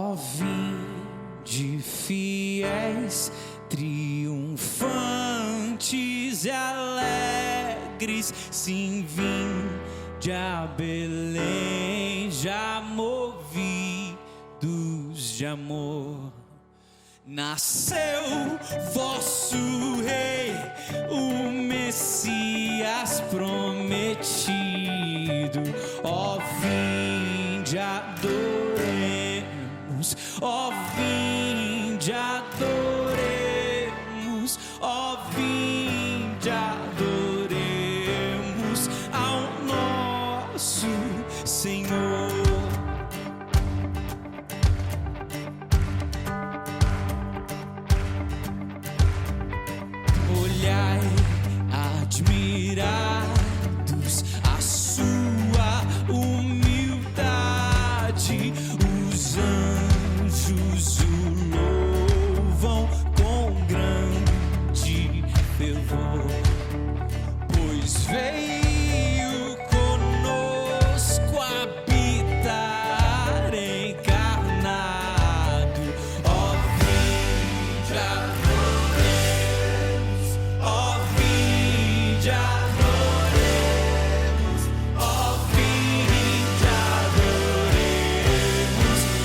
Ó, vinde fiéis, triunfantes e alegres, sim, vinde a Belém, já movidos de amor. Nasceu vosso Rei, o Messias prometido. Ó, vinde, adoremos. Ó, vinde, adoremos. Ó, vinde, adoremos ao nosso Senhor. Olhai, admirados, a sua humildade. Os anjos o louvam com grande fervor, pois veio conosco habitar encarnado. Ó, vinde, adoremos. Ó, vinde, adoremos. Ó, vinde, adoremos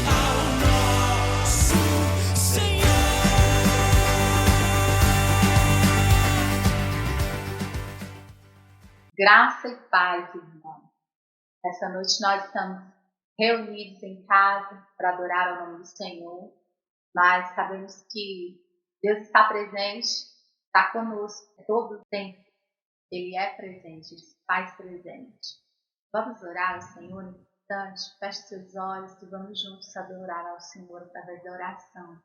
ao nosso Senhor. Graça e paz, irmãos. Essa noite nós estamos reunidos em casa para adorar o nome do Senhor, mas sabemos que Deus está presente, está conosco todo o tempo. Ele é presente, Ele se faz presente. Vamos orar ao Senhor nesse instante? Feche seus olhos e vamos juntos adorar ao Senhor através da oração.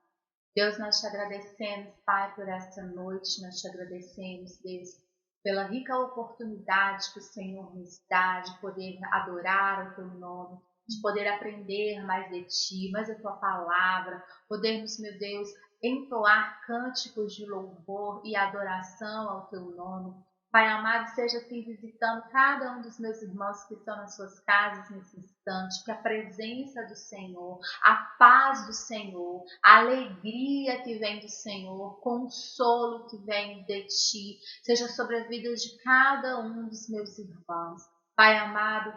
Deus, nós te agradecemos, Pai, por essa noite. Nós te agradecemos, Deus, pela rica oportunidade que o Senhor nos dá de poder adorar o Teu nome, de poder aprender mais de Ti, mais da Tua palavra, podermos, meu Deus, entoar cânticos de louvor e adoração ao Teu nome. Pai amado, seja assim visitando cada um dos meus irmãos que estão nas suas casas nesse instante, que a presença do Senhor, a paz do Senhor, a alegria que vem do Senhor, o consolo que vem de Ti, seja sobre a vida de cada um dos meus irmãos. Pai amado,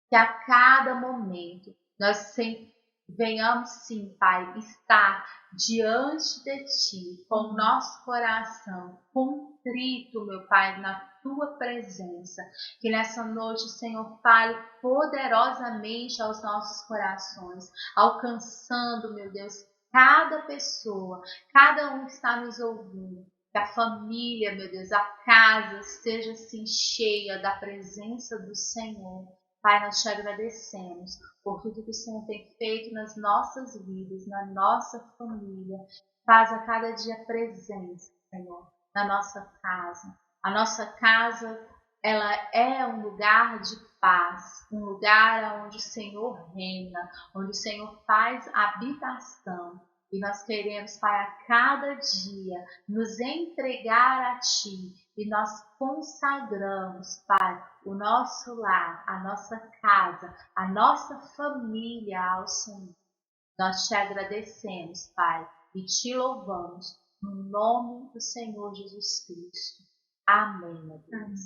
que a cada momento nós sempre venhamos, sim, Pai, estar diante de Ti, com o nosso coração contrito, meu Pai, na Tua presença. Que nessa noite o Senhor fale poderosamente aos nossos corações, alcançando, meu Deus, cada pessoa, cada um que está nos ouvindo. Que a família, meu Deus, a casa seja assim cheia da presença do Senhor. Pai, nós te agradecemos por tudo que o Senhor tem feito nas nossas vidas, na nossa família. Faz a cada dia presença, Senhor, na nossa casa. A nossa casa, ela é um lugar de paz, um lugar onde o Senhor reina, onde o Senhor faz habitação. E nós queremos, Pai, a cada dia nos entregar a Ti. E nós consagramos, Pai, o nosso lar, a nossa casa, a nossa família ao Senhor. Nós te agradecemos, Pai, e te louvamos no nome do Senhor Jesus Cristo. Amém, meu Deus.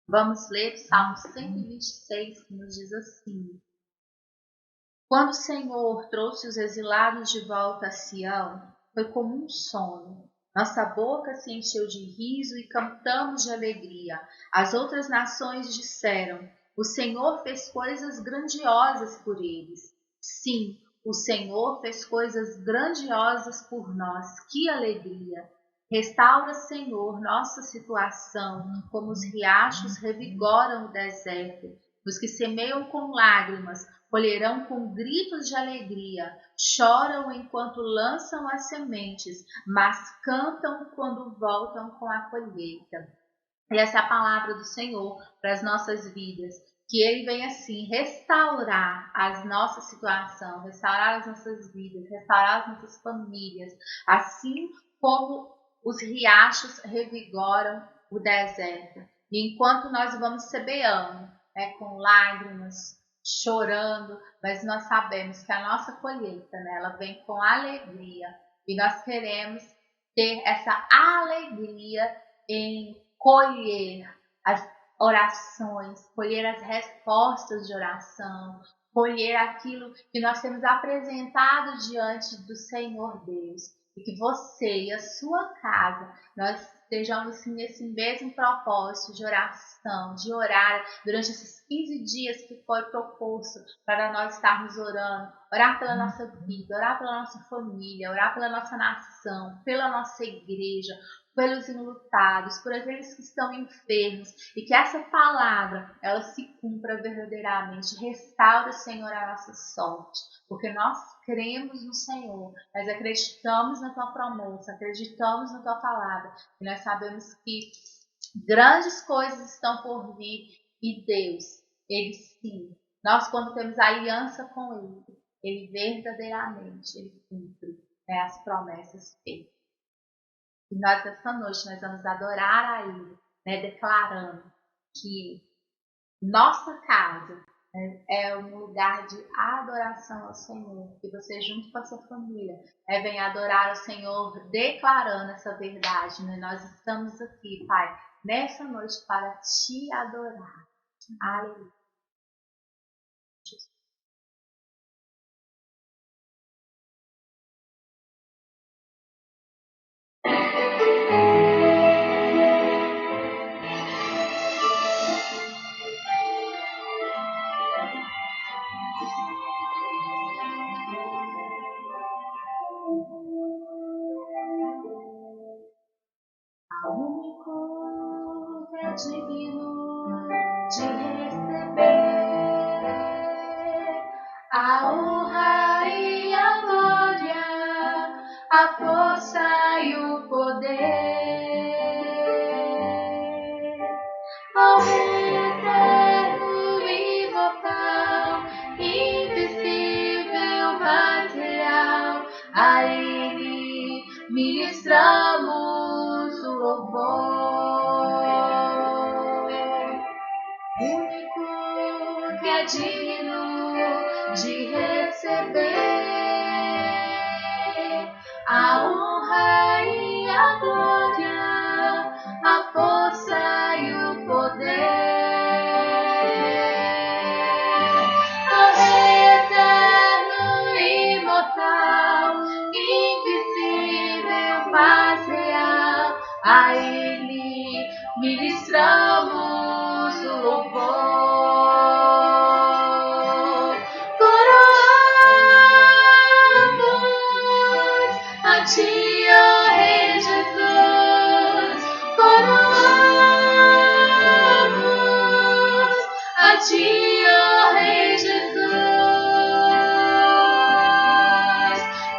Vamos ler o Salmo 126, que nos diz assim: Quando o Senhor trouxe os exilados de volta a Sião, foi como um sonho. Nossa boca se encheu de riso e cantamos de alegria. As outras nações disseram: o Senhor fez coisas grandiosas por eles. Sim, o Senhor fez coisas grandiosas por nós. Que alegria! Restaura, Senhor, nossa situação, como os riachos revigoram o deserto. Os que semeiam com lágrimas colherão com gritos de alegria, choram enquanto lançam as sementes, mas cantam quando voltam com a colheita. E essa é a palavra do Senhor para as nossas vidas, que Ele vem assim restaurar a nossa situação, restaurar as nossas vidas, restaurar as nossas famílias, assim como os riachos revigoram o deserto. E enquanto nós vamos semeando, com lágrimas, chorando, mas nós sabemos que a nossa colheita, né, ela vem com alegria e nós queremos ter essa alegria em colher as orações, colher as respostas de oração, colher aquilo que nós temos apresentado diante do Senhor Deus. E que você e a sua casa, nós estejamos nesse mesmo propósito de oração, de orar durante esses 15 dias que foi proposto para nós estarmos orando, orar pela nossa vida, orar pela nossa família, orar pela nossa nação, pela nossa igreja, pelos enlutados, por aqueles que estão enfermos, e que essa palavra, ela se cumpra verdadeiramente. Restaura, Senhor, a nossa sorte, porque nós cremos no Senhor, nós acreditamos na Tua promessa, acreditamos na Tua palavra, e nós sabemos que grandes coisas estão por vir, e Deus, Ele sim, nós quando temos aliança com Ele verdadeiramente, Ele cumpre, né, as promessas feitas. E nós, essa noite, nós vamos adorar a Ele, né, declarando que nossa casa, né, é um lugar de adoração ao Senhor. Que você, junto com a sua família, venha adorar ao Senhor, declarando essa verdade. Né? Nós estamos aqui, Pai, nessa noite para te adorar. Aleluia. Único que é digno de receber a honra e a glória, a força e o poder, ao Rei eterno e imortal, invisível, material, a Ele ministramos o louvor. Único que é digno de receber a honra e a glória, a força e o poder, ao Rei eterno e imortal, invisível, paz real, a Ele ministramos o louvor. Coroamos a Ti, ó Rei Jesus, coroamos a Ti, ó Rei Jesus,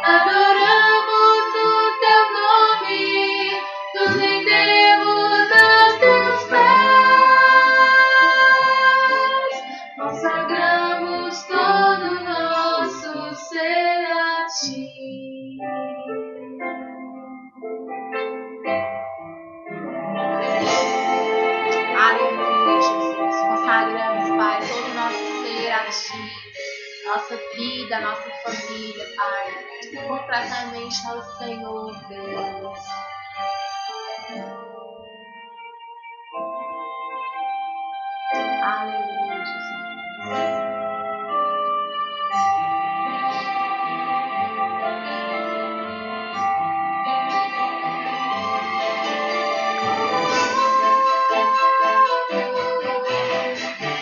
adoramos o Teu nome, nos rendemos aos Teus pés, consagramos todo o nosso ser a Ti. Aleluia, Jesus. Consagramos, Pai, todo o nosso ser a Ti, nossa vida, nossa família, Pai, completamente ao Senhor, Deus. Aleluia, Jesus.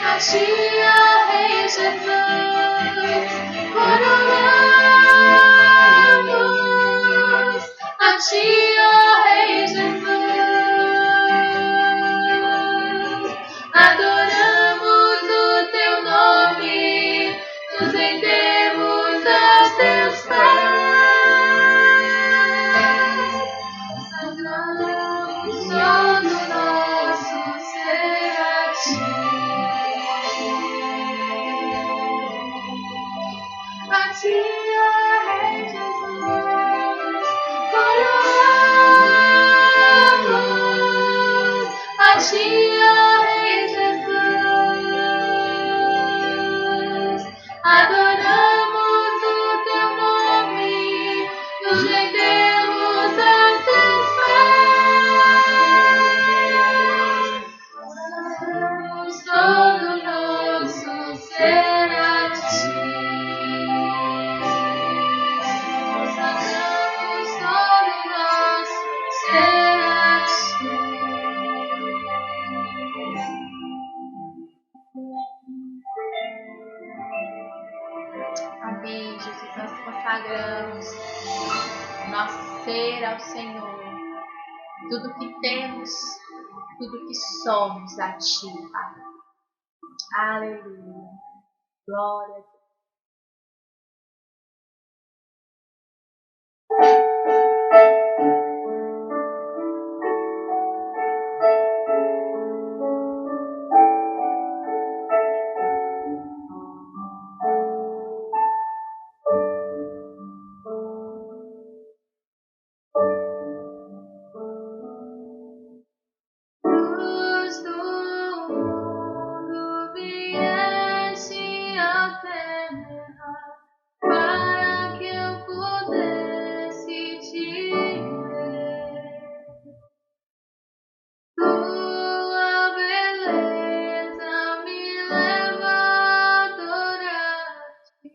A Ti, ó Rei Jesus, coroamos a Ti, ó Rei Jesus, adoramos o Teu nome, nos rendemos aos Teus pés, consagramos todo o nosso ser a Ti. A Ti, ó Rei Jesus, coroamos a Ti, ó Rei Jesus, oferecer ao Senhor tudo que temos, tudo que somos a Ti, Pai. Aleluia. Glória a Deus. Luz do mundo vieste à terra para que eu pudesse te ver. Tua beleza me leva a adorar-te.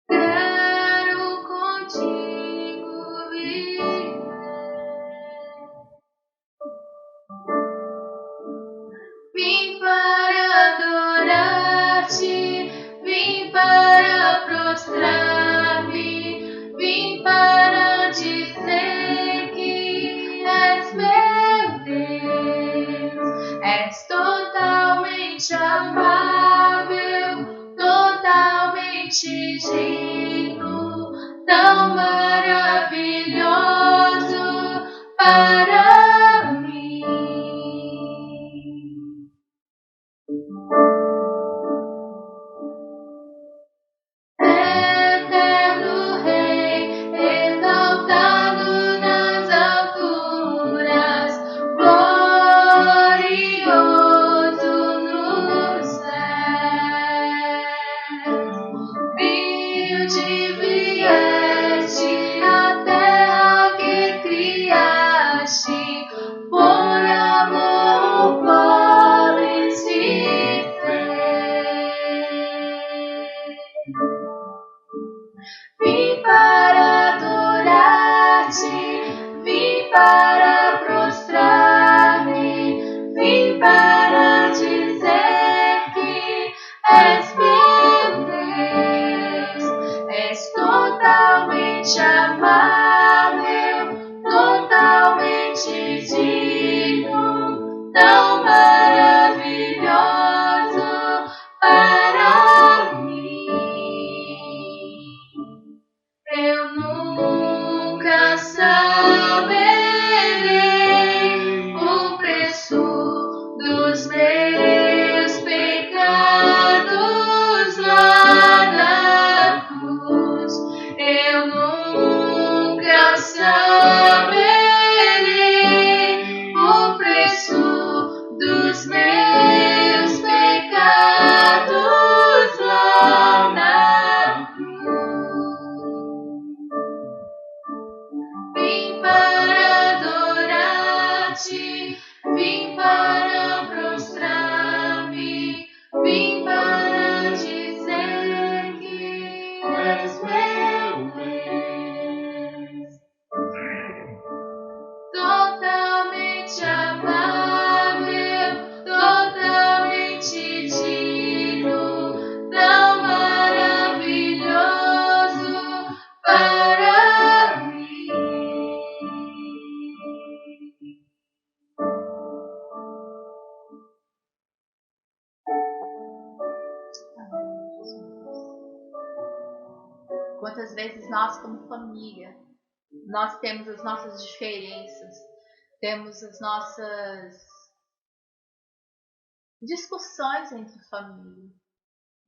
Quero contigo viver. Vim para adorar-te, vim para prostrar-me, vim para dizer que és meu Deus. És totalmente amável, totalmente digno, tão maravilhoso para mim. Eterno Rei, exaltado nas alturas, glorioso nos céus. Humilde vieste à terra que criaste, por amor pobre se fez. Vim para adorar-te, vim para prostrar-me, vim para dizer que és meu Deus. És totalmente amável, totalmente digno, tão maravilhoso para mim. Eu nunca saberei o preço dos meus pecados lá na cruz. Eu nunca saberei o preço dos meus pecados lá na cruz. Vim para adorar-te, vim para prostrar-me, vim para dizer que és meu Deus. Totalmente amável, totalmente digno, tão maravilhoso para mim. Quantas vezes nós, como família, nós temos as nossas diferenças, temos as nossas discussões entre família,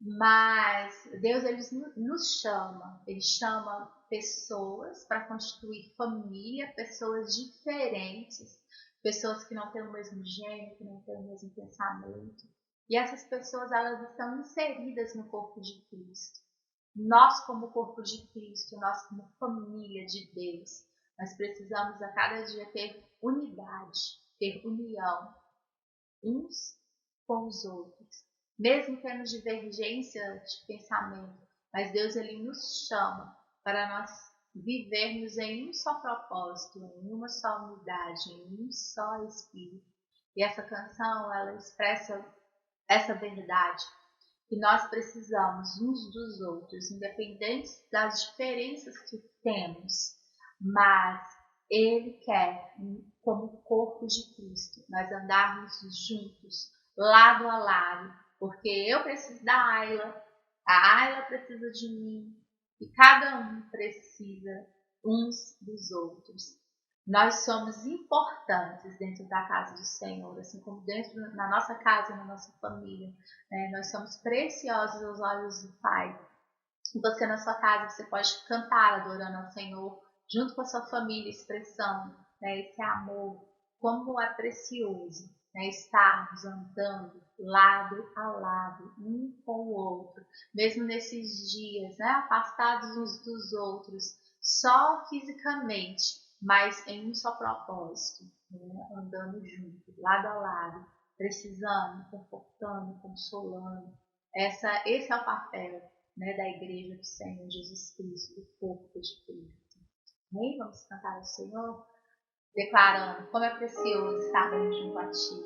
mas Deus ele nos chama, Ele chama pessoas para constituir família, pessoas diferentes, pessoas que não têm o mesmo gênero, que não têm o mesmo pensamento, e essas pessoas elas estão inseridas no corpo de Cristo. Nós como corpo de Cristo, nós como família de Deus, nós precisamos a cada dia ter unidade, ter união uns com os outros, mesmo tendo divergência de pensamento, mas Deus ele nos chama para nós vivermos em um só propósito, em uma só unidade, em um só Espírito. E essa canção ela expressa essa verdade, que nós precisamos uns dos outros, independente das diferenças que temos, mas Ele quer, como o corpo de Cristo, nós andarmos juntos, lado a lado, porque eu preciso da Ayla, a Ayla precisa de mim, e cada um precisa uns dos outros. Nós somos importantes dentro da casa do Senhor, assim como na nossa casa e na nossa família, né? Nós somos preciosos aos olhos do Pai. E você na sua casa, você pode cantar adorando ao Senhor, junto com a sua família, expressando, né, esse amor, como é precioso, né, estarmos andando lado a lado, um com o outro, mesmo nesses dias, né, afastados uns dos outros, só fisicamente, mas em um só propósito, né, andando junto, lado a lado, precisando, confortando, consolando. Esse é o papel, né, da Igreja do Senhor Jesus Cristo, do corpo de Cristo. Amém? Vamos cantar ao Senhor, declarando como é precioso estarmos junto a Ti.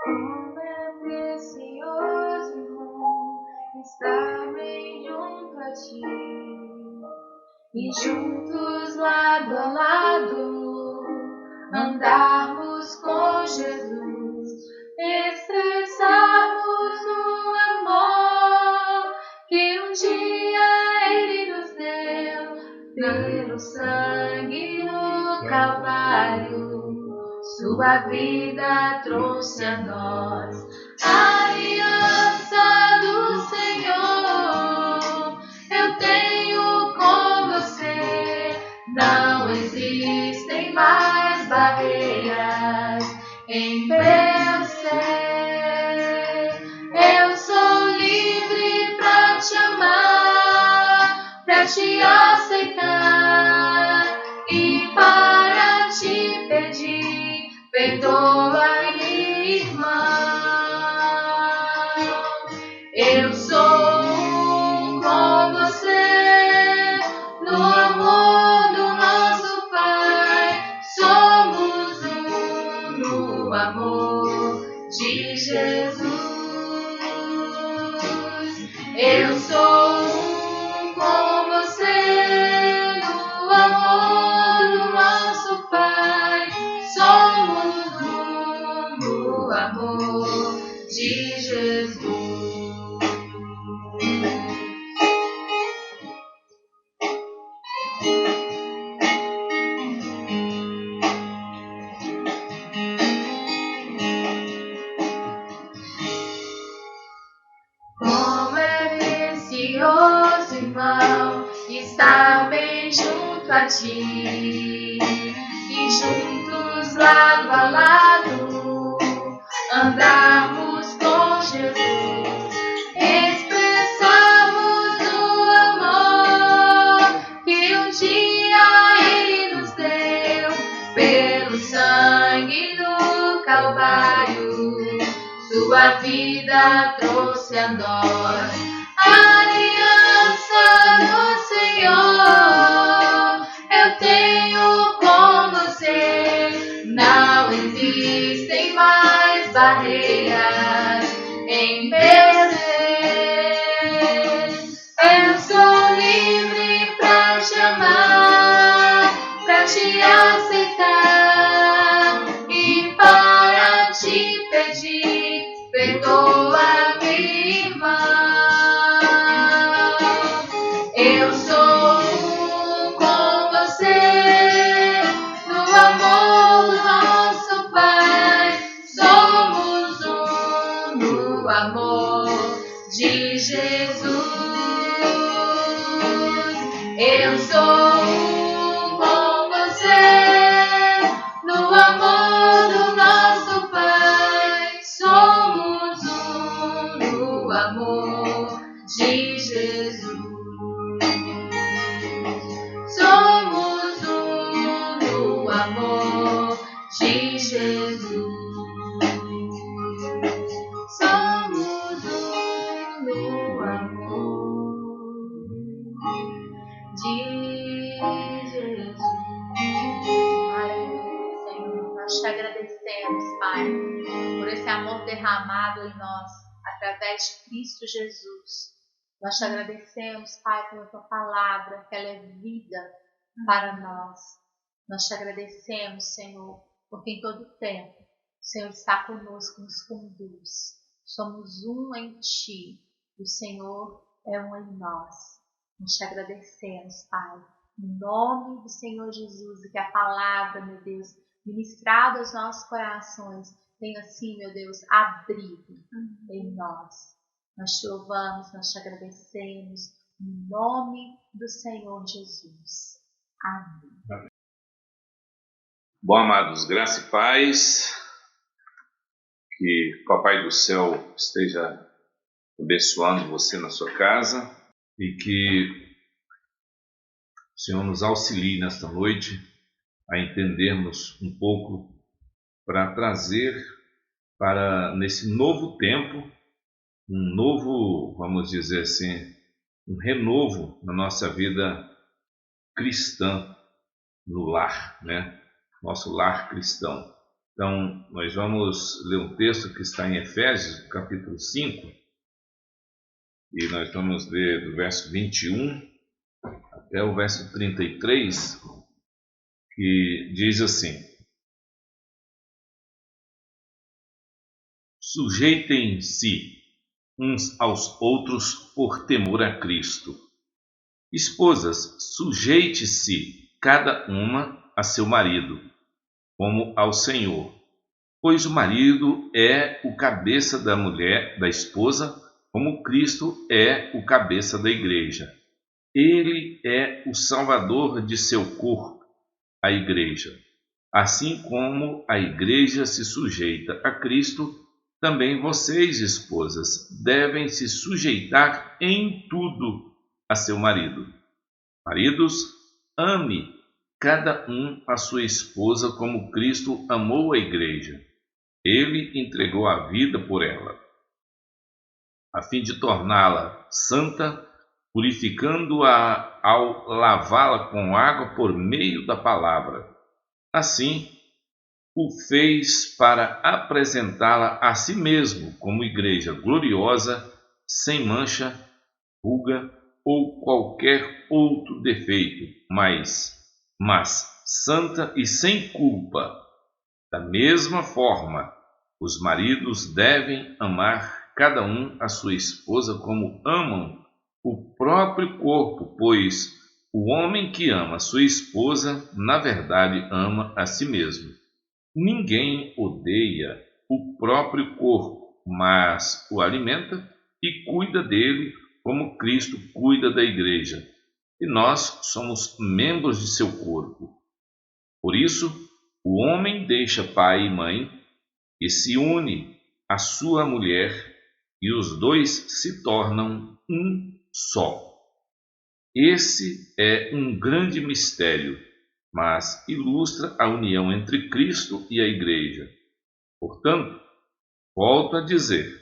Como é precioso, irmão, estar bem junto a Ti. E juntos, lado a lado, andarmos com Jesus, expressarmos o amor que um dia Ele nos deu pelo sangue no Calvário. Sua vida trouxe a nós a aliança do Senhor. Eu tenho com você, não existem mais barreiras em meu ser. Eu sou livre pra te amar, pra te aceitar e para te pedir, perdoa-me, irmão. Eu sou com você no amor do nosso Pai. Somos no amor de Jesus. Eu sou com você no amor do nosso Pai. Somos no amor de Jesus. Como é precioso, irmão, estar bem junto a Ti. E juntos, lado a lado, andarmos com Jesus, expressarmos o amor que um dia Ele nos deu pelo sangue do Calvário. Sua vida trouxe a nós a aliança do Senhor. Eu tenho com você, não existem mais barreiras em meu ser. Eu sou livre pra te amar, pra te aceitar e para te pedir, perdoa-me, irmão. Eu sou com você no amor do nosso Pai. Somos no amor de Jesus. Eu sou com você no amor do nosso Pai. Somos no amor de Jesus. Somos no amor de Jesus. Somos no amor de amor derramado em nós através de Cristo Jesus. Nós te agradecemos, Pai, pela tua palavra, que ela é vida para nós. Nós te agradecemos, Senhor, porque em todo tempo o Senhor está conosco, nos conduz. Somos um em Ti, o Senhor é um em nós. Nós te agradecemos, Pai, em nome do Senhor Jesus, e que a palavra, meu Deus, ministrada aos nossos corações, tenha assim, meu Deus, abrigo em nós. Nós te louvamos, nós te agradecemos, em nome do Senhor Jesus. Amém. Bom, amados, graça e paz, que o Papai do Céu esteja abençoando você na sua casa e que o Senhor nos auxilie nesta noite a entendermos um pouco para trazer para nesse novo tempo, um novo, vamos dizer assim, um renovo na nossa vida cristã, no lar, né? Nosso lar cristão. Então, nós vamos ler um texto que está em Efésios, capítulo 5, e nós vamos ler do verso 21 até o verso 33, que diz assim: Sujeitem-se uns aos outros por temor a Cristo. Esposas, sujeite-se cada uma a seu marido, como ao Senhor. Pois o marido é o cabeça da mulher, da esposa, como Cristo é o cabeça da igreja. Ele é o salvador de seu corpo, a igreja. Assim como a igreja se sujeita a Cristo, também vocês, esposas, devem se sujeitar em tudo a seu marido. Maridos, ame cada um a sua esposa como Cristo amou a igreja. Ele entregou a vida por ela, a fim de torná-la santa, purificando-a ao lavá-la com água por meio da palavra. Assim, o fez para apresentá-la a si mesmo como igreja gloriosa, sem mancha, ruga ou qualquer outro defeito, mas santa e sem culpa. Da mesma forma, os maridos devem amar cada um a sua esposa como amam o próprio corpo, pois o homem que ama sua esposa, na verdade, ama a si mesmo. Ninguém odeia o próprio corpo, mas o alimenta e cuida dele como Cristo cuida da igreja. E nós somos membros de seu corpo. Por isso, o homem deixa pai e mãe e se une à sua mulher, e os dois se tornam um só. Esse é um grande mistério, mas ilustra a união entre Cristo e a igreja. Portanto, volto a dizer,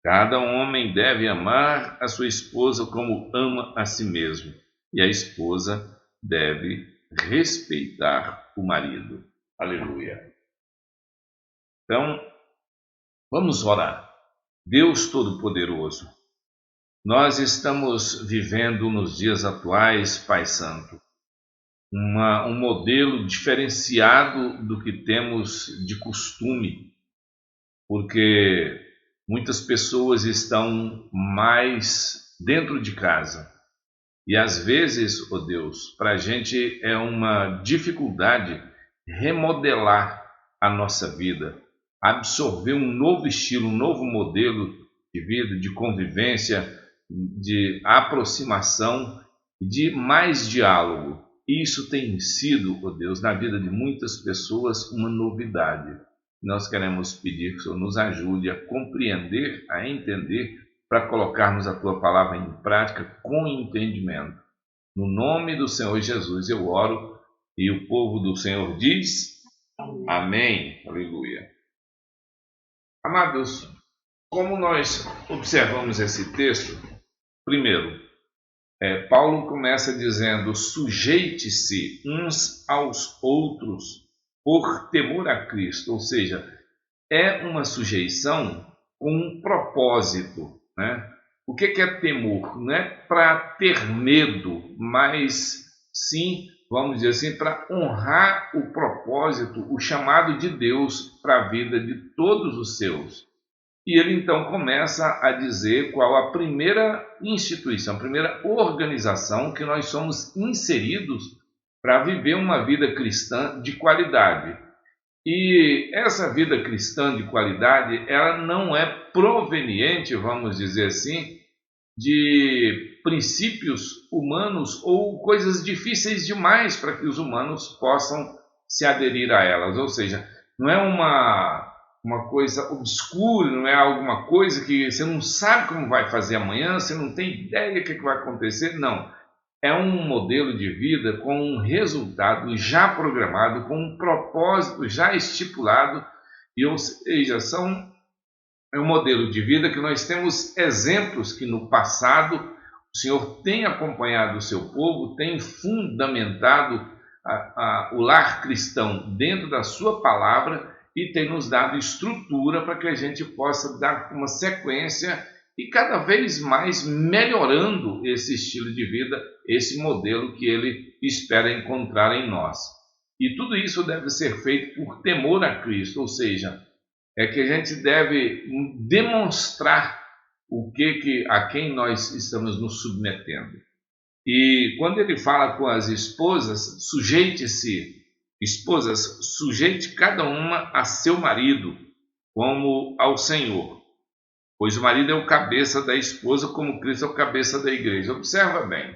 cada homem deve amar a sua esposa como ama a si mesmo, e a esposa deve respeitar o marido. Aleluia. Então, vamos orar. Deus Todo-Poderoso, nós estamos vivendo nos dias atuais, Pai Santo, um modelo diferenciado do que temos de costume, porque muitas pessoas estão mais dentro de casa. E às vezes, ó Deus, para a gente é uma dificuldade remodelar a nossa vida, absorver um novo estilo, um novo modelo de vida, de convivência, de aproximação, de mais diálogo. Isso tem sido, ó Deus, na vida de muitas pessoas uma novidade. Nós queremos pedir que o Senhor nos ajude a compreender, a entender, para colocarmos a Tua palavra em prática com entendimento. No nome do Senhor Jesus eu oro e o povo do Senhor diz amém. Aleluia. Amados, como nós observamos esse texto, primeiro, Paulo começa dizendo: sujeite-se uns aos outros por temor a Cristo, ou seja, é uma sujeição com um propósito, né? O que é temor? Não é para ter medo, mas sim, vamos dizer assim, para honrar o propósito, o chamado de Deus para a vida de todos os seus. E ele então começa a dizer qual a primeira instituição, a primeira organização que nós somos inseridos para viver uma vida cristã de qualidade. E essa vida cristã de qualidade, ela não é proveniente, vamos dizer assim, de princípios humanos ou coisas difíceis demais para que os humanos possam se aderir a elas. Ou seja, não é uma coisa obscura, não é alguma coisa que você não sabe como vai fazer amanhã, você não tem ideia do que vai acontecer. Não. É um modelo de vida com um resultado já programado, com um propósito já estipulado, e, ou seja, é um modelo de vida que nós temos exemplos que no passado o Senhor tem acompanhado o seu povo, tem fundamentado o lar cristão dentro da sua palavra e tem nos dado estrutura para que a gente possa dar uma sequência e cada vez mais melhorando esse estilo de vida, esse modelo que ele espera encontrar em nós. E tudo isso deve ser feito por temor a Cristo, ou seja, é que a gente deve demonstrar a quem nós estamos nos submetendo. E quando ele fala com as esposas, sujeite cada uma a seu marido, como ao Senhor. Pois o marido é o cabeça da esposa, como Cristo é o cabeça da igreja. Observa bem.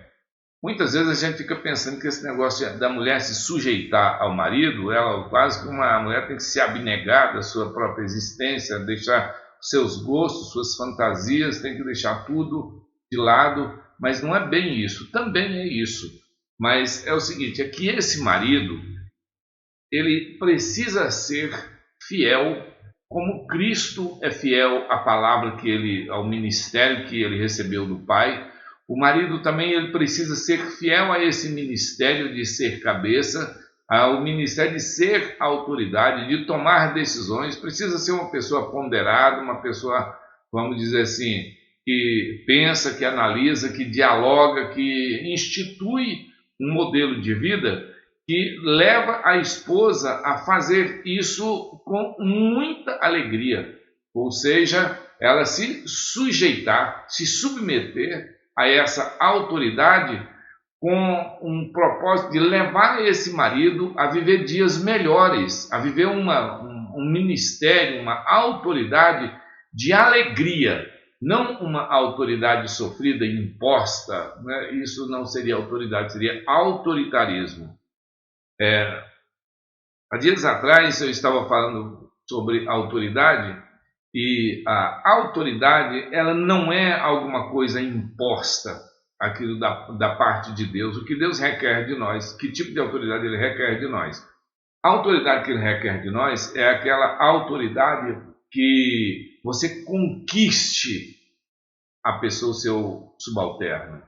Muitas vezes a gente fica pensando que esse negócio da mulher se sujeitar ao marido, ela quase que uma mulher tem que se abnegar da sua própria existência, deixar seus gostos, suas fantasias, tem que deixar tudo de lado. Mas não é bem isso. Também é isso. Mas é o seguinte, é que esse marido, ele precisa ser fiel, como Cristo é fiel à palavra ao ministério que ele recebeu do Pai. O marido também ele precisa ser fiel a esse ministério de ser cabeça, ao ministério de ser autoridade, de tomar decisões. Precisa ser uma pessoa ponderada, uma pessoa, vamos dizer assim, que pensa, que analisa, que dialoga, que institui um modelo de vida que leva a esposa a fazer isso com muita alegria, ou seja, ela se sujeitar, se submeter a essa autoridade com um propósito de levar esse marido a viver dias melhores, a viver um ministério, uma autoridade de alegria, não uma autoridade sofrida e imposta, né? Isso não seria autoridade, seria autoritarismo. Há dias atrás eu estava falando sobre autoridade e a autoridade ela não é alguma coisa imposta, aquilo da parte de Deus, o que Deus requer de nós, que tipo de autoridade ele requer de nós. A autoridade que ele requer de nós é aquela autoridade que você conquiste a pessoa, o seu subalterno,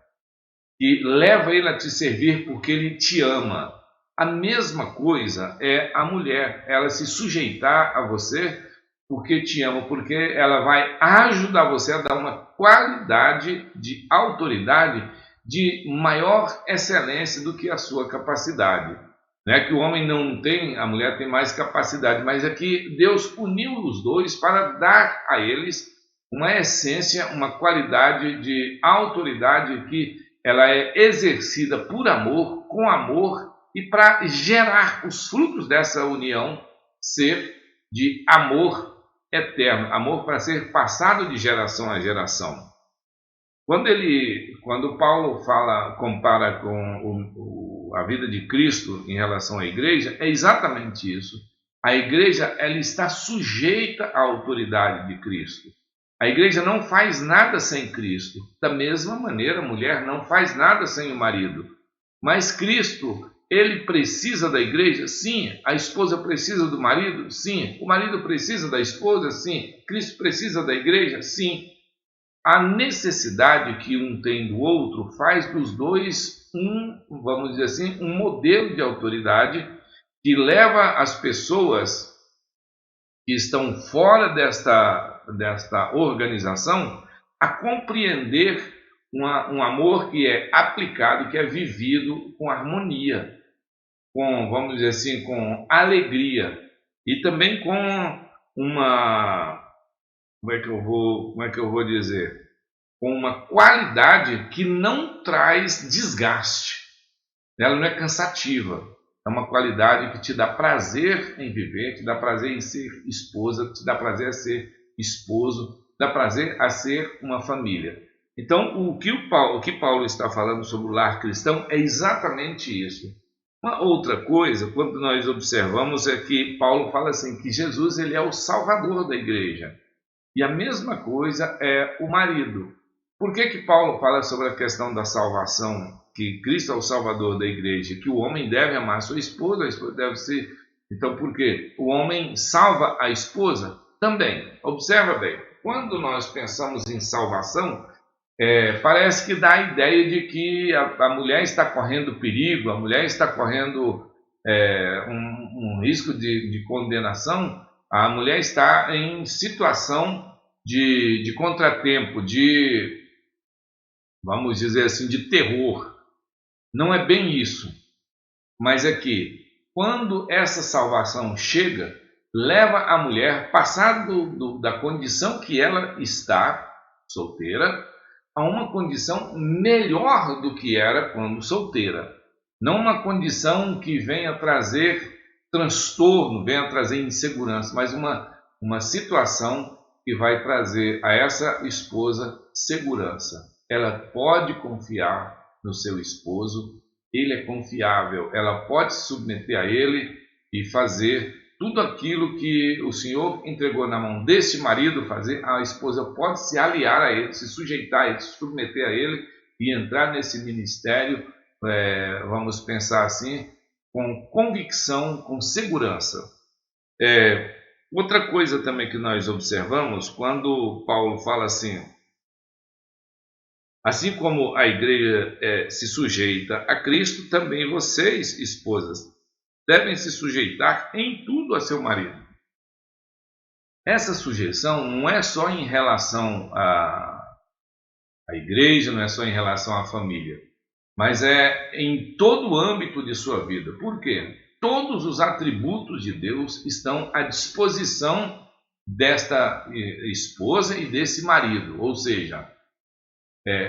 e leva ele a te servir porque ele te ama. A mesma coisa é a mulher, ela se sujeitar a você porque te ama, porque ela vai ajudar você a dar uma qualidade de autoridade de maior excelência do que a sua capacidade. Não é que o homem não tem, a mulher tem mais capacidade, mas é que Deus uniu os dois para dar a eles uma essência, uma qualidade de autoridade que ela é exercida por amor, com amor, e para gerar os frutos dessa união ser de amor eterno, amor para ser passado de geração a geração. Quando Paulo compara com a vida de Cristo em relação à igreja, é exatamente isso. A igreja ela está sujeita à autoridade de Cristo. A igreja não faz nada sem Cristo. Da mesma maneira, a mulher não faz nada sem o marido. Mas Cristo, ele precisa da igreja? Sim. A esposa precisa do marido? Sim. O marido precisa da esposa? Sim. Cristo precisa da igreja? Sim. A necessidade que um tem do outro faz dos dois vamos dizer assim, um modelo de autoridade que leva as pessoas que estão fora desta organização a compreender um amor que é aplicado, que é vivido com harmonia, com, vamos dizer assim, com alegria e também com uma, como é que eu vou dizer, com uma qualidade que não traz desgaste. Ela não é cansativa. É uma qualidade que te dá prazer em viver, te dá prazer em ser esposa, te dá prazer a ser esposo, dá prazer a ser uma família. Então, o que Paulo está falando sobre o lar cristão é exatamente isso. Uma outra coisa, quando nós observamos, é que Paulo fala assim, que Jesus ele é o salvador da igreja. E a mesma coisa é o marido. Por que Paulo fala sobre a questão da salvação, que Cristo é o salvador da igreja, que o homem deve amar a sua esposa, a esposa deve ser... Então, por quê? O homem salva a esposa também. Observa bem, quando nós pensamos em salvação, parece que dá a ideia de que a mulher está correndo perigo, a mulher está correndo um risco de condenação, a mulher está em situação de contratempo, vamos dizer assim, de terror. Não é bem isso, mas é que quando essa salvação chega, leva a mulher, passar da condição que ela está, solteira, a uma condição melhor do que era quando solteira. Não uma condição que venha trazer transtorno, venha trazer insegurança, mas uma situação que vai trazer a essa esposa segurança. Ela pode confiar no seu esposo, ele é confiável, ela pode se submeter a ele e fazer tudo aquilo que o Senhor entregou na mão desse marido fazer, a esposa pode se aliar a ele, se sujeitar a ele, se submeter a ele e entrar nesse ministério, vamos pensar assim, com convicção, com segurança. Outra coisa também que nós observamos, quando Paulo fala assim como a igreja se sujeita a Cristo, também vocês, esposas, devem se sujeitar em tudo a seu marido. Essa sujeição não é só em relação à igreja, não é só em relação à família, mas é em todo o âmbito de sua vida. Por quê? Todos os atributos de Deus estão à disposição desta esposa e desse marido, ou seja,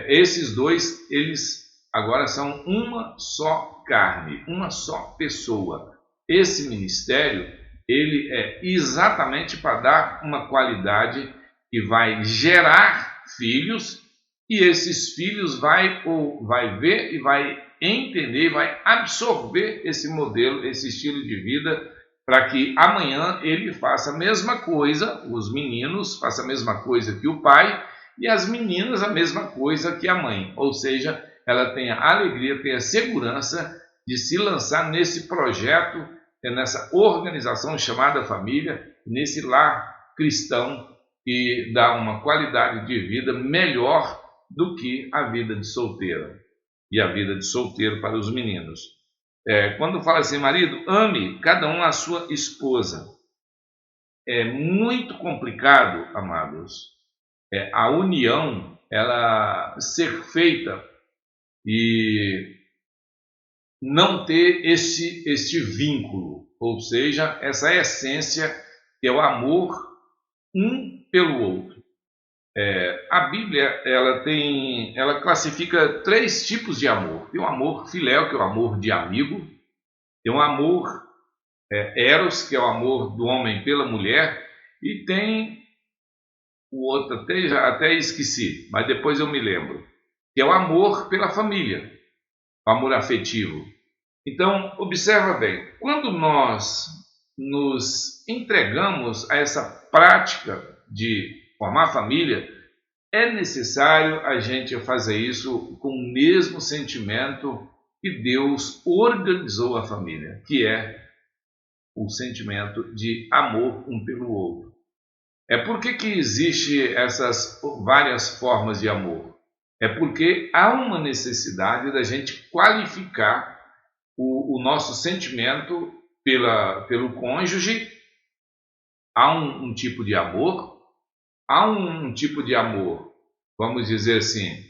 esses dois, eles agora são uma só carne, uma só pessoa. Esse ministério, ele é exatamente para dar uma qualidade que vai gerar filhos, e esses filhos vai ver e vai entender, vai absorver esse modelo, esse estilo de vida, para que amanhã ele faça a mesma coisa, os meninos façam a mesma coisa que o pai, e as meninas a mesma coisa que a mãe, ou seja, ela tenha alegria, tenha segurança de se lançar nesse projeto, nessa organização chamada família, nesse lar cristão que dá uma qualidade de vida melhor do que a vida de solteira e a vida de solteiro para os meninos. Quando fala assim, marido, ame cada um a sua esposa. É muito complicado, amados, a união, ela ser feita e não ter este vínculo, ou seja, essa essência que é o amor um pelo outro. A Bíblia ela classifica 3 tipos de amor. Tem o amor filéu, que é o amor de amigo. Tem o amor eros, que é o amor do homem pela mulher. E tem o outro, até esqueci, mas depois eu me lembro, que é o amor pela família, o amor afetivo. Então, observa bem, quando nós nos entregamos a essa prática de formar família, é necessário a gente fazer isso com o mesmo sentimento que Deus organizou a família, que é o sentimento de amor um pelo outro. Por que existe essas várias formas de amor? Porque há uma necessidade da gente qualificar o nosso sentimento pelo cônjuge, há um tipo de amor, há um tipo de amor, vamos dizer assim,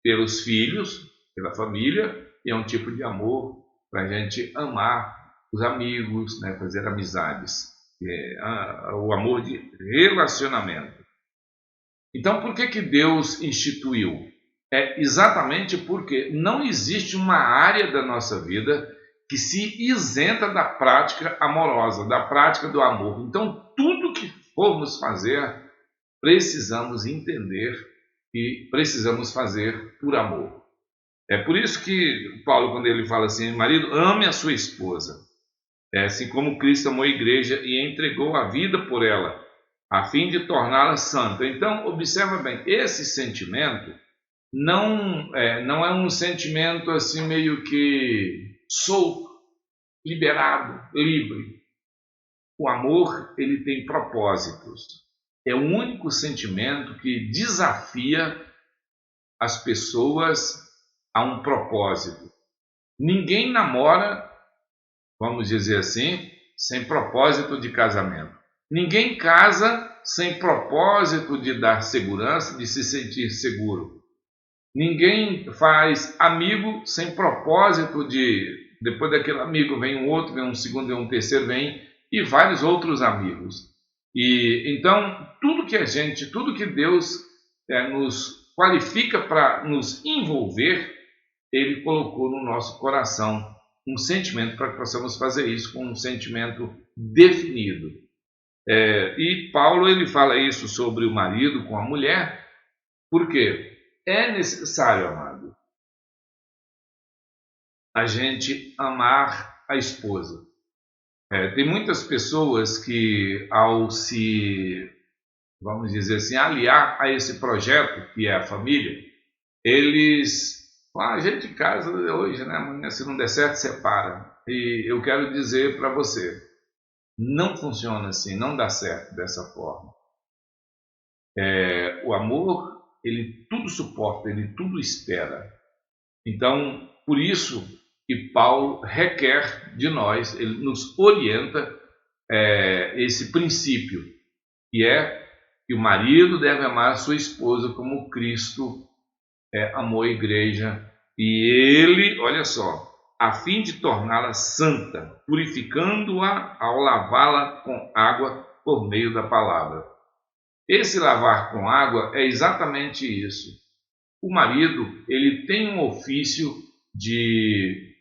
pelos filhos, pela família, e é um tipo de amor para a gente amar os amigos, né, fazer amizades, o amor de relacionamento. Então, por que Deus instituiu? É exatamente porque não existe uma área da nossa vida que se isenta da prática amorosa, da prática do amor. Então, tudo que formos fazer, precisamos entender e precisamos fazer por amor. É por isso que Paulo, quando ele fala assim, marido, ame a sua esposa, assim como Cristo amou a igreja e entregou a vida por ela, a fim de torná-la santa. Então, observa bem, esse sentimento não é um sentimento assim meio que solto, liberado, livre. O amor, ele tem propósitos. É o único sentimento que desafia as pessoas a um propósito. Ninguém namora, vamos dizer assim, sem propósito de casamento. Ninguém casa sem propósito de dar segurança, de se sentir seguro. Ninguém faz amigo sem propósito de, depois daquele amigo vem um outro, vem um segundo, vem um terceiro, vem e vários outros amigos. E então, tudo que Deus nos qualifica para nos envolver, Ele colocou no nosso coração um sentimento para que possamos fazer isso com um sentimento definido. E Paulo ele fala isso sobre o marido com a mulher, porque é necessário, amado, a gente amar a esposa. Tem muitas pessoas que, ao se, vamos dizer assim, aliar a esse projeto que é a família, eles falam, a gente casa hoje, né? Amanhã, se não der certo, separa. E eu quero dizer para você, não funciona assim, não dá certo dessa forma. O amor, ele tudo suporta, ele tudo espera. Então, por isso que Paulo requer de nós, ele nos orienta esse princípio, que é que o marido deve amar a sua esposa como Cristo amou a igreja, e ele, olha só, a fim de torná-la santa, purificando-a ao lavá-la com água por meio da palavra. Esse lavar com água é exatamente isso. O marido, ele tem um ofício de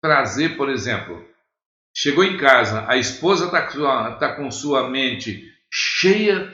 trazer, por exemplo, chegou em casa, a esposa está com sua mente cheia,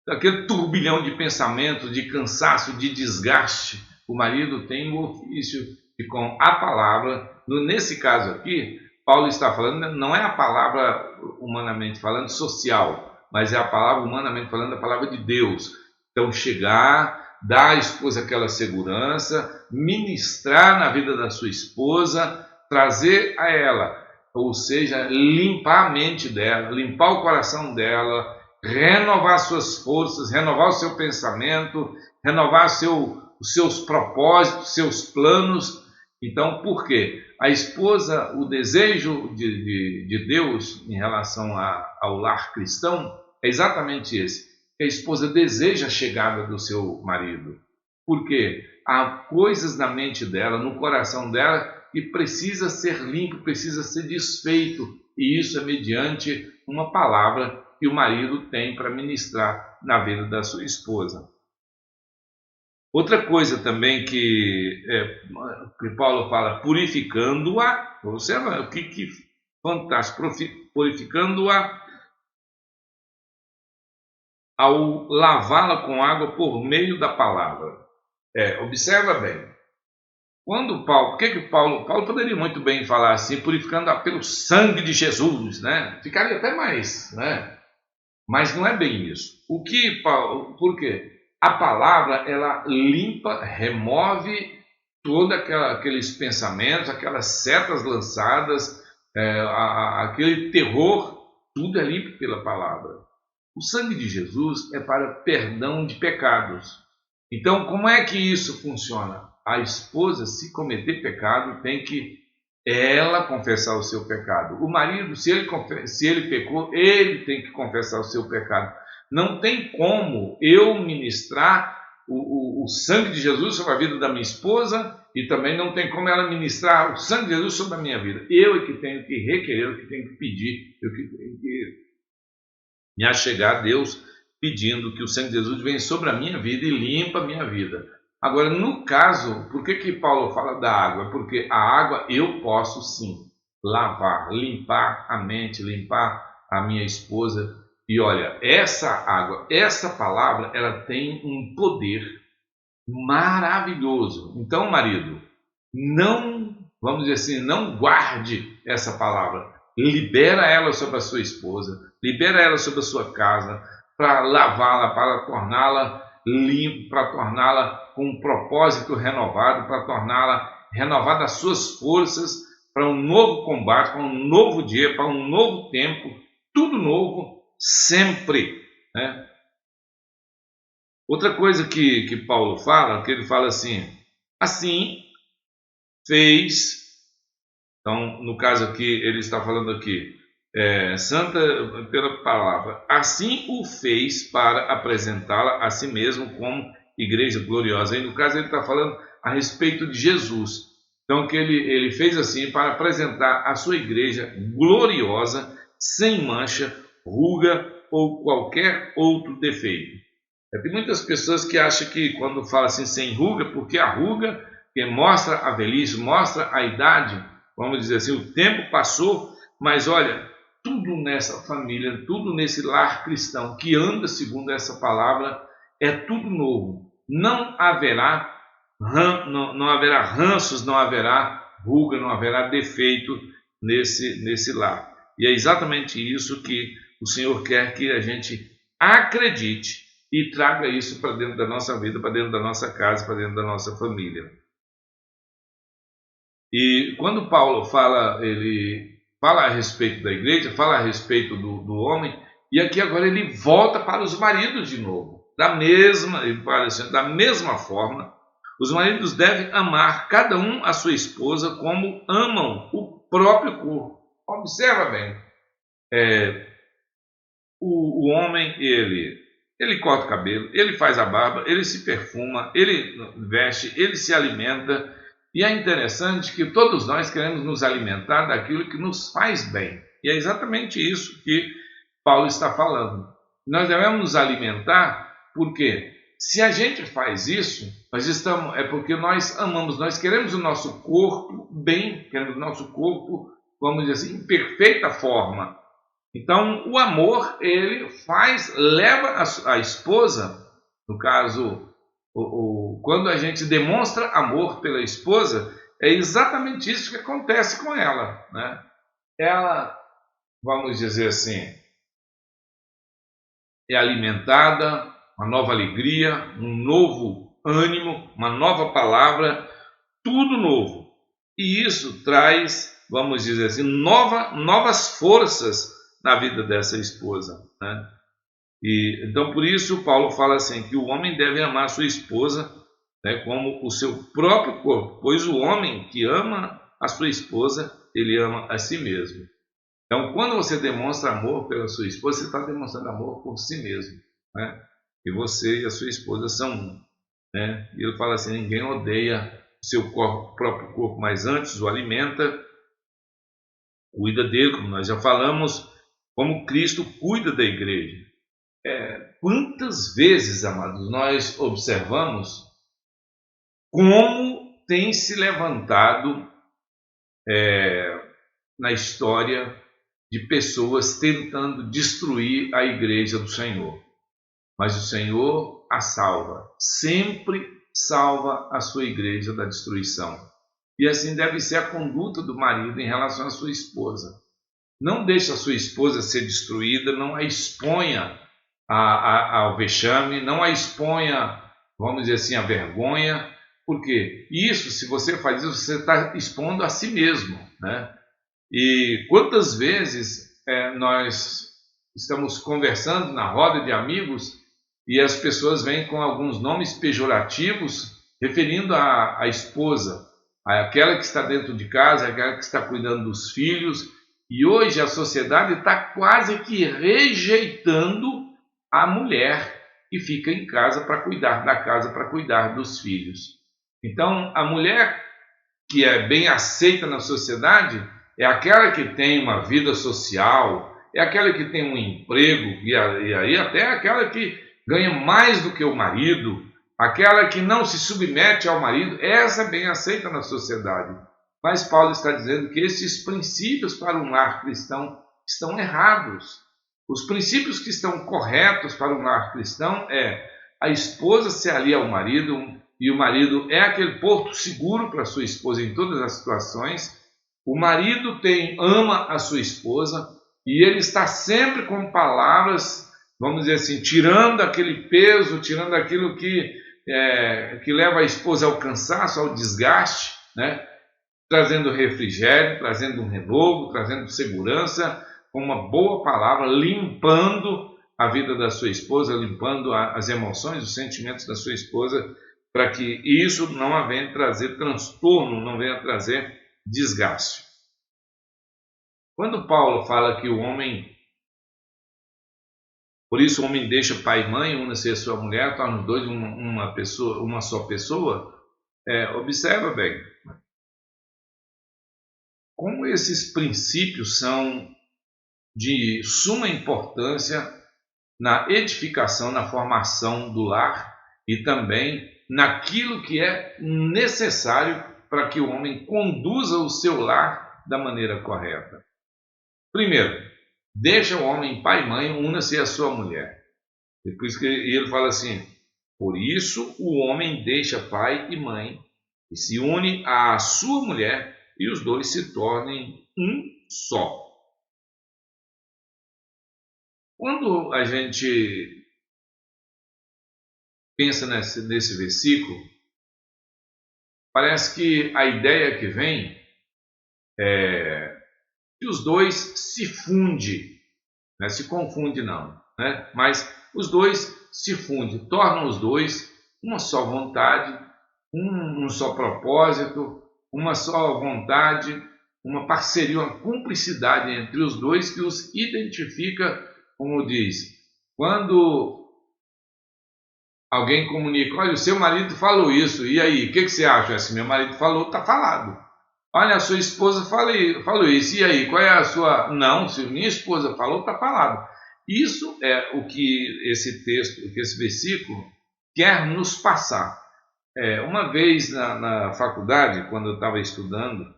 daquele turbilhão de pensamento, de cansaço, de desgaste. O marido tem o ofício de, com a palavra, nesse caso aqui, Paulo está falando, não é a palavra humanamente falando social, mas é a palavra humanamente falando, a palavra de Deus. Então chegar, dar à esposa aquela segurança, ministrar na vida da sua esposa, trazer a ela, ou seja, limpar a mente dela, limpar o coração dela, renovar suas forças, renovar o seu pensamento, renovar os seus propósitos, seus planos. Então, por quê? A esposa, o desejo de Deus em relação ao lar cristão é exatamente esse. Que a esposa deseja a chegada do seu marido. Porque há coisas na mente dela, no coração dela, que precisa ser limpo, precisa ser desfeito. E isso é mediante uma palavra que o marido tem para ministrar na vida da sua esposa. Outra coisa também que Paulo fala, purificando-a, observa que fantástico, purificando-a ao lavá-la com água por meio da palavra. Observa bem, quando Paulo, Paulo poderia muito bem falar assim, purificando-a pelo sangue de Jesus, né? Ficaria até mais, né? Mas não é bem isso. Por quê? A palavra, ela limpa, remove todos aqueles pensamentos, aquelas setas lançadas, aquele terror, tudo é limpo pela palavra. O sangue de Jesus é para perdão de pecados. Então, como é que isso funciona? A esposa, se cometer pecado, tem que ela confessar o seu pecado. O marido, se ele pecou, ele tem que confessar o seu pecado. Não tem como eu ministrar o sangue de Jesus sobre a vida da minha esposa e também não tem como ela ministrar o sangue de Jesus sobre a minha vida. Eu é que tenho que requerer, eu que tenho que pedir, eu que tenho que me achegar a Deus pedindo que o sangue de Jesus venha sobre a minha vida e limpa a minha vida. Agora, no caso, por que Paulo fala da água? Porque a água eu posso sim lavar, limpar a mente, limpar a minha esposa. E olha, essa água, essa palavra, ela tem um poder maravilhoso. Então, marido, não, vamos dizer assim, não guarde essa palavra. Libera ela sobre a sua esposa, libera ela sobre a sua casa, para lavá-la, para torná-la limpa, para torná-la com um propósito renovado, para torná-la renovada as suas forças para um novo combate, para um novo dia, para um novo tempo, tudo novo, sempre, né? Outra coisa que Paulo fala, que ele fala assim fez, então no caso aqui, ele está falando aqui, santa pela palavra, assim o fez para apresentá-la a si mesmo como igreja gloriosa. Aí no caso ele está falando a respeito de Jesus. Então que ele fez assim para apresentar a sua igreja gloriosa, sem mancha, ruga ou qualquer outro defeito. Tem muitas pessoas que acham que quando fala assim sem ruga, porque a ruga que mostra a velhice, mostra a idade, vamos dizer assim, o tempo passou, mas olha, tudo nessa família, tudo nesse lar cristão que anda segundo essa palavra, é tudo novo. Não haverá ranços, não haverá ruga, não haverá defeito nesse lar. E é exatamente isso que o Senhor quer que a gente acredite e traga isso para dentro da nossa vida, para dentro da nossa casa, para dentro da nossa família. E quando Paulo fala, ele fala a respeito da igreja, fala a respeito do homem, e aqui agora ele volta para os maridos de novo. Ele fala assim, da mesma forma, os maridos devem amar cada um a sua esposa como amam o próprio corpo. Observa bem, o homem, ele corta o cabelo, ele faz a barba, ele se perfuma, ele veste, ele se alimenta. E é interessante que todos nós queremos nos alimentar daquilo que nos faz bem. E é exatamente isso que Paulo está falando. Nós devemos nos alimentar porque se a gente faz isso, é porque nós amamos, nós queremos o nosso corpo bem, queremos o nosso corpo, vamos dizer assim, em perfeita forma. Então, o amor, ele leva a esposa, no caso, quando a gente demonstra amor pela esposa, é exatamente isso que acontece com ela, né? Ela, vamos dizer assim, é alimentada, uma nova alegria, um novo ânimo, uma nova palavra, tudo novo. E isso traz, vamos dizer assim, novas forças na vida dessa esposa, né? E então por isso Paulo fala assim que o homem deve amar sua esposa, né, como o seu próprio corpo, pois o homem que ama a sua esposa, ele ama a si mesmo. Então quando você demonstra amor pela sua esposa, você está demonstrando amor por si mesmo, né? E você e a sua esposa são um, né? E ele fala assim, ninguém odeia o seu próprio corpo, mas antes o alimenta, cuida dele, como nós já falamos, como Cristo cuida da igreja. Quantas vezes, amados, nós observamos como tem se levantado na história de pessoas tentando destruir a igreja do Senhor. Mas o Senhor a salva, sempre salva a sua igreja da destruição. E assim deve ser a conduta do marido em relação à sua esposa. Não deixe a sua esposa ser destruída, não a exponha ao vexame, não a exponha, vamos dizer assim, à vergonha, porque isso, se você faz isso, você está expondo a si mesmo, né? E quantas vezes nós estamos conversando na roda de amigos e as pessoas vêm com alguns nomes pejorativos referindo à esposa. aquela que está dentro de casa, aquela que está cuidando dos filhos. E hoje a sociedade está quase que rejeitando a mulher que fica em casa para cuidar da casa, para cuidar dos filhos. Então, a mulher que é bem aceita na sociedade é aquela que tem uma vida social, é aquela que tem um emprego, e aí até aquela que ganha mais do que o marido, aquela que não se submete ao marido. Essa é bem aceita na sociedade. Mas Paulo está dizendo que esses princípios para um lar cristão estão errados. Os princípios que estão corretos para um lar cristão é a esposa se alia ao marido, e o marido é aquele porto seguro para a sua esposa em todas as situações. O marido ama a sua esposa e ele está sempre com palavras, vamos dizer assim, tirando aquele peso, tirando aquilo que leva a esposa ao cansaço, ao desgaste, né? Trazendo refrigério, trazendo um renovo, trazendo segurança, com uma boa palavra, limpando a vida da sua esposa, limpando as emoções, os sentimentos da sua esposa, para que isso não venha trazer transtorno, não venha trazer desgaste. Quando Paulo fala que o homem, por isso o homem deixa pai e mãe, une-se a sua mulher, torna os dois uma só pessoa, observa bem como esses princípios são de suma importância na edificação, na formação do lar e também naquilo que é necessário para que o homem conduza o seu lar da maneira correta. Primeiro, deixa o homem pai e mãe, una-se a sua mulher. Depois que ele fala assim, por isso o homem deixa pai e mãe e se une à sua mulher e os dois se tornem um só. Quando a gente pensa nesse versículo, parece que a ideia que vem é que os dois se fundem, não se confunde não, né? Mas os dois se fundem, tornam os dois uma só vontade, um só propósito, uma só vontade, uma parceria, uma cumplicidade entre os dois que os identifica, como diz, quando alguém comunica, olha, o seu marido falou isso, e aí, o que você acha? Se meu marido falou, está falado. Olha, a sua esposa falou isso, e aí, qual é a sua... Não, se minha esposa falou, está falado. Isso é o que esse texto, o que esse versículo quer nos passar. Uma vez na faculdade, quando eu estava estudando,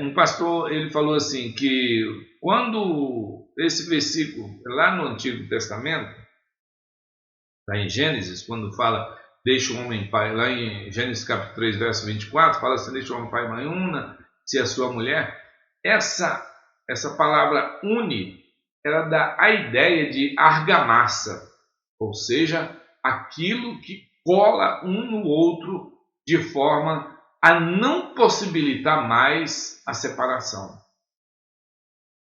um pastor ele falou assim, que quando esse versículo, lá no Antigo Testamento, lá em Gênesis, quando fala, deixa o homem pai, lá em Gênesis capítulo 3, verso 24, fala assim, deixa o homem pai e mãe, una-se a sua mulher. Essa palavra une, ela dá a ideia de argamassa, ou seja, aquilo que cola um no outro de forma a não possibilitar mais a separação.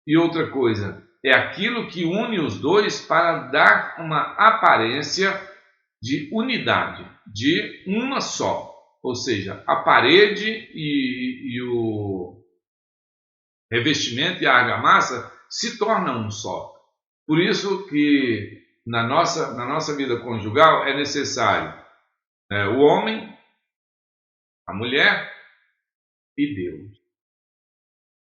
E outra coisa, é aquilo que une os dois para dar uma aparência de unidade, de uma só. Ou seja, a parede e o revestimento e a argamassa se tornam um só. Por isso que na nossa vida conjugal é necessário o homem, a mulher e Deus.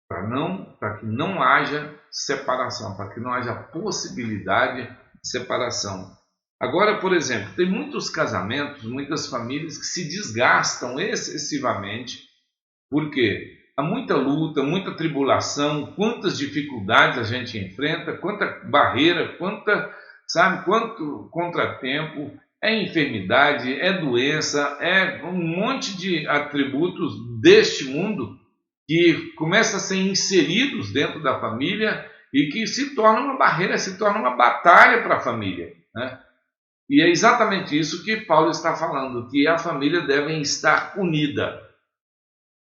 Para que não haja separação, para que não haja possibilidade de separação. Agora, por exemplo, tem muitos casamentos, muitas famílias que se desgastam excessivamente, porque há muita luta, muita tribulação, quantas dificuldades a gente enfrenta, quanta barreira, quanto contratempo, enfermidade, doença, um monte de atributos deste mundo que começam a ser inseridos dentro da família e que se torna uma barreira, se torna uma batalha para a família, né? E é exatamente isso que Paulo está falando, que a família deve estar unida,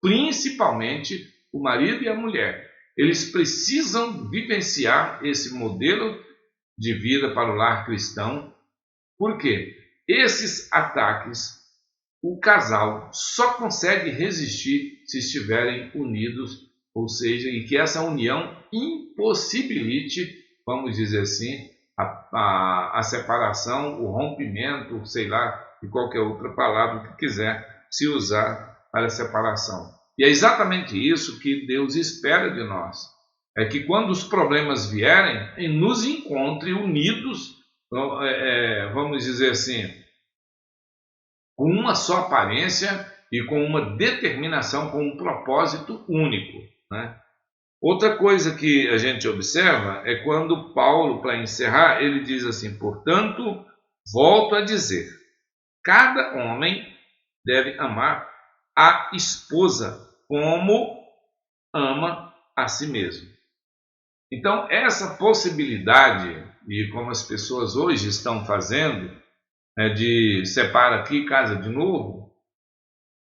principalmente o marido e a mulher. Eles precisam vivenciar esse modelo de vida para o lar cristão, porque esses ataques, o casal só consegue resistir se estiverem unidos, ou seja, e que essa união impossibilite, vamos dizer assim, a separação, o rompimento, sei lá, de qualquer outra palavra que quiser se usar para a separação. E é exatamente isso que Deus espera de nós. É que quando os problemas vierem, nos encontre unidos, vamos dizer assim, com uma só aparência e com uma determinação, com um propósito único, né? Outra coisa que a gente observa é quando Paulo, para encerrar, ele diz assim: portanto, volto a dizer, cada homem deve amar a esposa como ama a si mesmo. Então, essa possibilidade, e como as pessoas hoje estão fazendo, de separa aqui, casa de novo,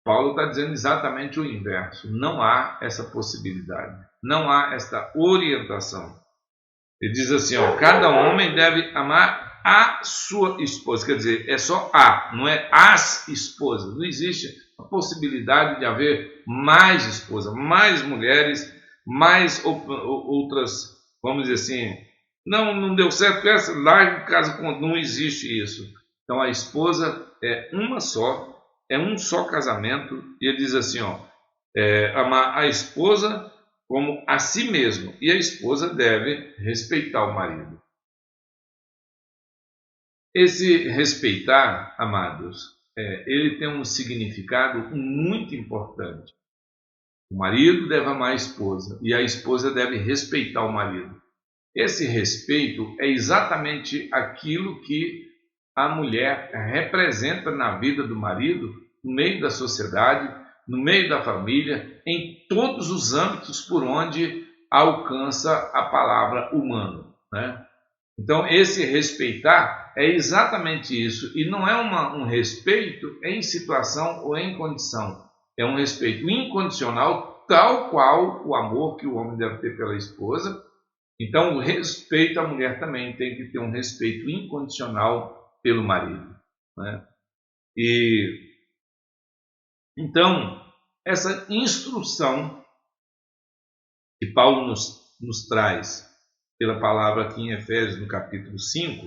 Paulo está dizendo exatamente o inverso. Não há essa possibilidade, não há esta orientação. Ele diz assim, cada homem deve amar a sua esposa, quer dizer, é só a, não é as esposas. Não existe a possibilidade de haver mais esposas, mais mulheres, mais outras, vamos dizer assim, não deu certo com essa, larga casa, não existe isso. Então a esposa é uma só, é um só casamento, e ele diz assim, amar a esposa como a si mesmo, e a esposa deve respeitar o marido. Esse respeitar, amados, ele tem um significado muito importante. O marido deve amar a esposa, e a esposa deve respeitar o marido. Esse respeito é exatamente aquilo que a mulher representa na vida do marido, no meio da sociedade, no meio da família, em todos os âmbitos por onde alcança a palavra humano, né? Então, esse respeitar é exatamente isso, e não é um respeito em situação ou em condição, é um respeito incondicional, tal qual o amor que o homem deve ter pela esposa. Então, o respeito à mulher também tem que ter um respeito incondicional pelo marido, né? E então, essa instrução que Paulo nos traz pela palavra aqui em Efésios, no capítulo 5,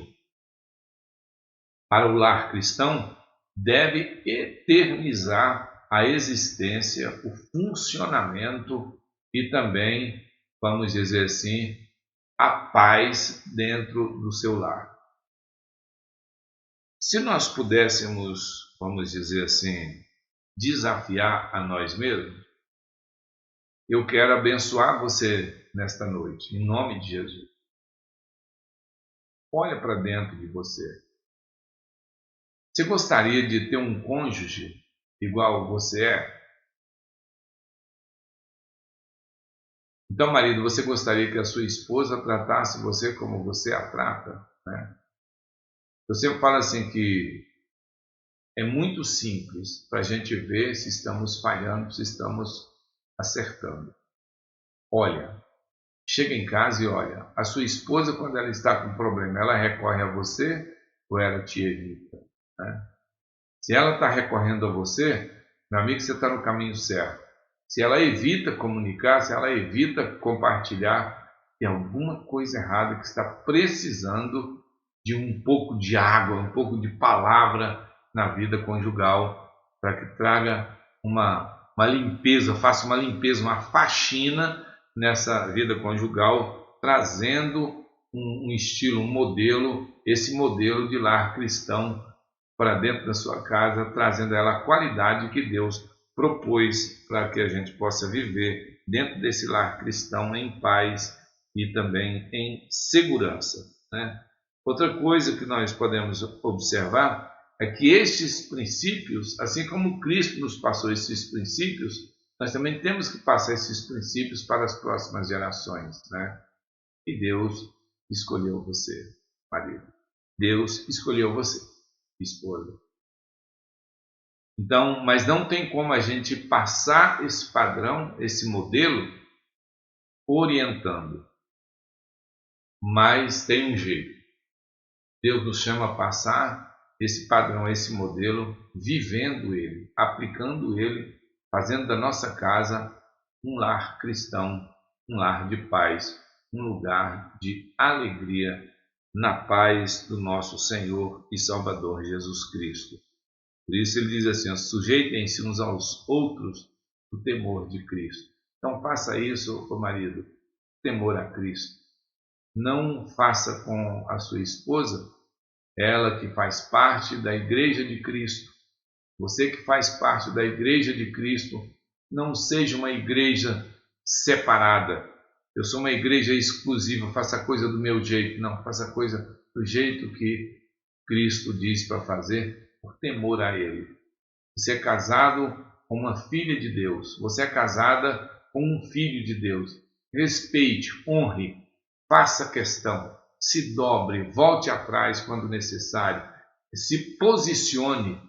para o lar cristão, deve eternizar a existência, o funcionamento e também, vamos dizer assim, a paz dentro do seu lar. Se nós pudéssemos, vamos dizer assim, desafiar a nós mesmos, eu quero abençoar você nesta noite, em nome de Jesus. Olha para dentro de você. Você gostaria de ter um cônjuge igual você é? Então, marido, você gostaria que a sua esposa tratasse você como você a trata, né? Eu sempre falo assim que é muito simples para a gente ver se estamos falhando, se estamos acertando. Olha, chega em casa e olha, a sua esposa, quando ela está com problema, ela recorre a você ou ela te evita, né? Se ela está recorrendo a você, meu amigo, você está no caminho certo. Se ela evita comunicar, se ela evita compartilhar, tem alguma coisa errada que está precisando de um pouco de água, um pouco de palavra na vida conjugal, para que traga uma limpeza, faça uma limpeza, uma faxina nessa vida conjugal, trazendo um estilo, um modelo, esse modelo de lar cristão para dentro da sua casa, trazendo a ela a qualidade que Deus propôs para que a gente possa viver dentro desse lar cristão em paz e também em segurança, né? Outra coisa que nós podemos observar é que estes princípios, assim como Cristo nos passou esses princípios, nós também temos que passar esses princípios para as próximas gerações, né? E Deus escolheu você, marido. Deus escolheu você, esposa. Então, mas não tem como a gente passar esse padrão, esse modelo, orientando. Mas tem um jeito. Deus nos chama a passar esse padrão, esse modelo, vivendo ele, aplicando ele, fazendo da nossa casa um lar cristão, um lar de paz, um lugar de alegria na paz do nosso Senhor e Salvador Jesus Cristo. Por isso ele diz assim: sujeitem-se uns aos outros no temor de Cristo. Então faça isso, marido, temor a Cristo. Não faça com a sua esposa, ela que faz parte da Igreja de Cristo. Você que faz parte da Igreja de Cristo, não seja uma igreja separada. Eu sou uma igreja exclusiva, faça a coisa do meu jeito. Não, faça a coisa do jeito que Cristo diz para fazer, por temor a Ele. Você é casado com uma filha de Deus. Você é casada com um filho de Deus. Respeite, honre, faça questão, se dobre, volte atrás quando necessário, se posicione,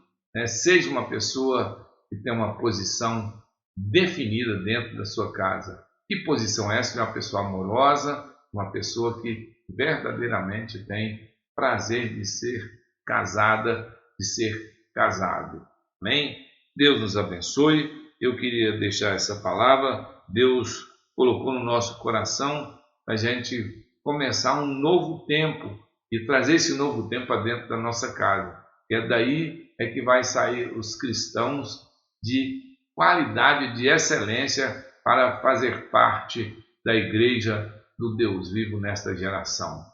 seja uma pessoa que tem uma posição definida dentro da sua casa. Que posição é essa? De uma pessoa amorosa, uma pessoa que verdadeiramente tem prazer de ser casada, de ser casado. Amém? Deus nos abençoe. Eu queria deixar essa palavra. Deus colocou no nosso coração para a gente começar um novo tempo e trazer esse novo tempo para dentro da nossa casa. E é daí que vai sair os cristãos de qualidade, de excelência, para fazer parte da igreja do Deus vivo nesta geração.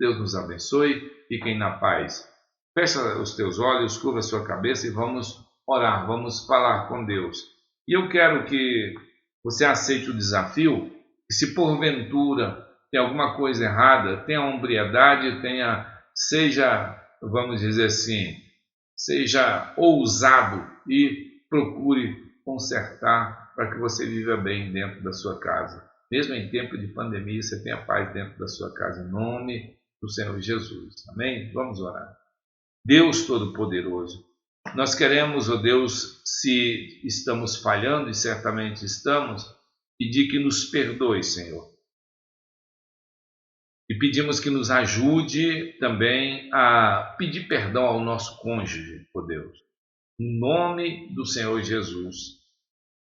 Deus nos abençoe, fiquem na paz. Fecha os teus olhos, curva a sua cabeça e vamos orar, vamos falar com Deus. E eu quero que você aceite o desafio, que se porventura tem alguma coisa errada, tenha hombridade, seja, vamos dizer assim, seja ousado e procure consertar para que você viva bem dentro da sua casa. Mesmo em tempo de pandemia, você tenha paz dentro da sua casa, em nome do Senhor Jesus. Amém? Vamos orar. Deus Todo-Poderoso, nós queremos, ó Deus, se estamos falhando, e certamente estamos, pedir que nos perdoe, Senhor. E pedimos que nos ajude também a pedir perdão ao nosso cônjuge, ó Deus, em nome do Senhor Jesus,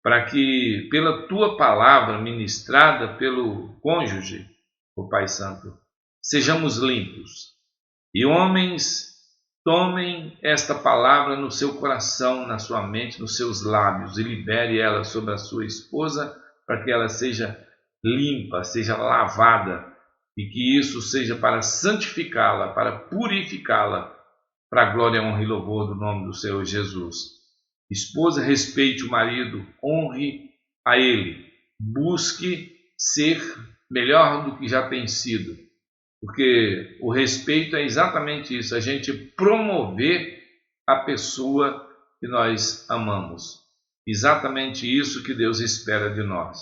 para que pela Tua palavra ministrada pelo cônjuge, ó Pai Santo, sejamos limpos. E homens, tomem esta palavra no seu coração, na sua mente, nos seus lábios e libere ela sobre a sua esposa para que ela seja limpa, seja lavada e que isso seja para santificá-la, para purificá-la, para a glória, honra e louvor do nome do Senhor Jesus. Esposa, respeite o marido, honre a ele, busque ser melhor do que já tem sido. Porque o respeito é exatamente isso, a gente promover a pessoa que nós amamos. Exatamente isso que Deus espera de nós.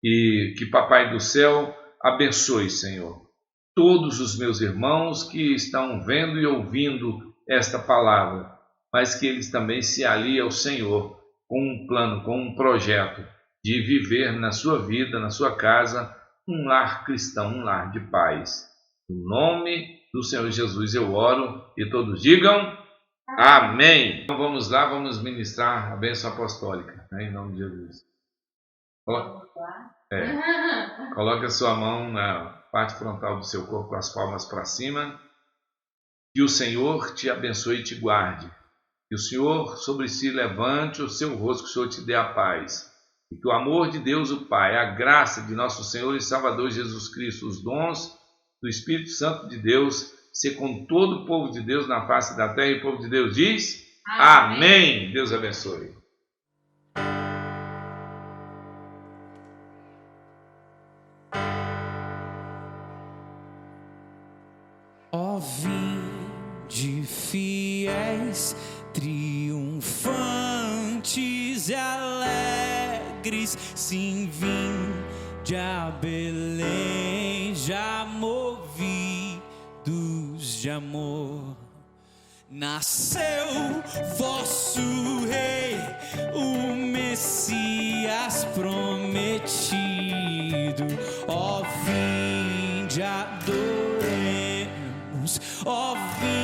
E que Papai do Céu abençoe, Senhor, todos os meus irmãos que estão vendo e ouvindo esta palavra, mas que eles também se aliem ao Senhor com um plano, com um projeto de viver na sua vida, na sua casa, um lar cristão, um lar de paz. No nome do Senhor Jesus eu oro e todos digam amém. Então vamos lá, vamos ministrar a bênção apostólica, em nome de Jesus. Coloque a sua mão na parte frontal do seu corpo com as palmas para cima. Que o Senhor te abençoe e te guarde. Que o Senhor sobre si levante o seu rosto, que o Senhor te dê a paz. E que o amor de Deus o Pai, a graça de nosso Senhor e Salvador Jesus Cristo, os dons do Espírito Santo de Deus, ser com todo o povo de Deus na face da terra, e o povo de Deus diz amém. Deus abençoe. Ó vinde fiéis, triunfantes e alegres, sim, vinde a Belém, já movidos de amor. Nasceu vosso Rei, o Messias prometido. Ó vinde, adoremos, ó vinde.